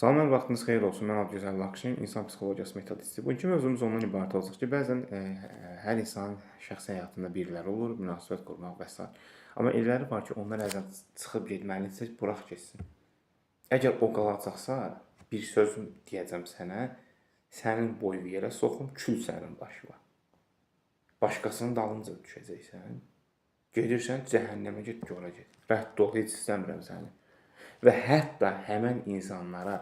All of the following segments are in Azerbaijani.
Salam, hər vaxtınız xeyir olsun. Mən Abdüzəl Lakşin, insan psixologiyası metodisti. Bugünkü mövzumuz ondan ibarət olacaq ki, bəzən hər insanın şəxsi həyatında biriləri olur, münasibət qurmaq və s. Amma elləri var ki, onlar əgər çıxıb getməlidirsə, burax getsin. Əgər o qalacaqsa, bir söz deyəcəm sənə, sənin boyu yerə soxum, kül sənin başına. Başqasının dalınca düşəcəksən. Gedirsən, cəhənnəmə get, ora get. Rədd ol, heç istəmirəm səni. Və hətta həmən insanlara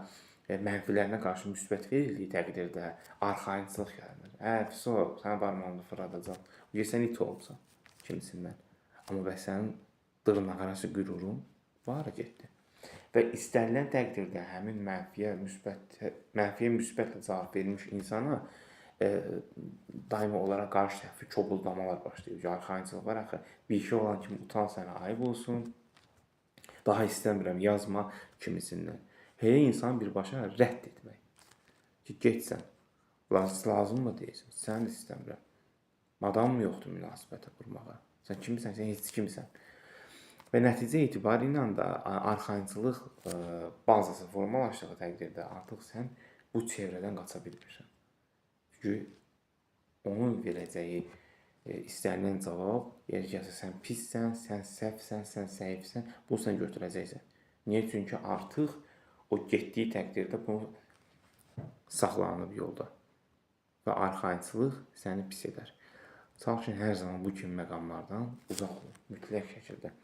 mənfilərinə qarşı müsbət verildiyi təqdirdə arxayınçılıq yaranır. Vəssalam, sənə barmağımda fırladacam. Sən it olmuşsan kimisindən. Amma bəs sənin dırnaqarası qürurun var getdi. Və istənilən təqdirdə həmin mənfiyə müsbətlə cavab verilmiş insana daimi olaraq qarşı tərəfi kobudlamalar başlayır. Arxayınçılıq var axı. Bir şey olan kimi utan sənə ayıb olsun. Daha istəmirəm, yazma kimisindən. Elə insan birbaşa rədd etmək. Ki, getsən. Lazım mı deyilsin? Sən də istəmirəm. Adam mı yoxdur münasibətə qurmağa? Sən kimsən? Sən heç kimsən. Və nəticə etibarıyla da arxayınçılıq bazası formalaşdığı təqdirdə artıq sən bu çevrədən qaça bilmirsən. Çünki onun verəcəyi istənilən cavab, yəni sən pissən, sən səhvsən, sən zəifsən, bunu sən götürəcəksən. Niyə? Çünki artıq o getdiyi təqdirdə bunu saxlanıb yolda. Və arxayınçılıq səni pis edər. Çalışın hər zaman bu kimi məqamlardan uzaq olun, mütləq şəkildə.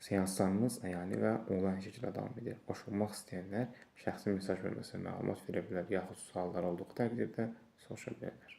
Seanslarımız əyani və onlayn şəkildə davam edir. Qoşulmaq istəyənlər şəxsi mesaj bölməsinə məlumat verə bilər, yaxud suallar olduğu təqdirdə soruşa bilərlər.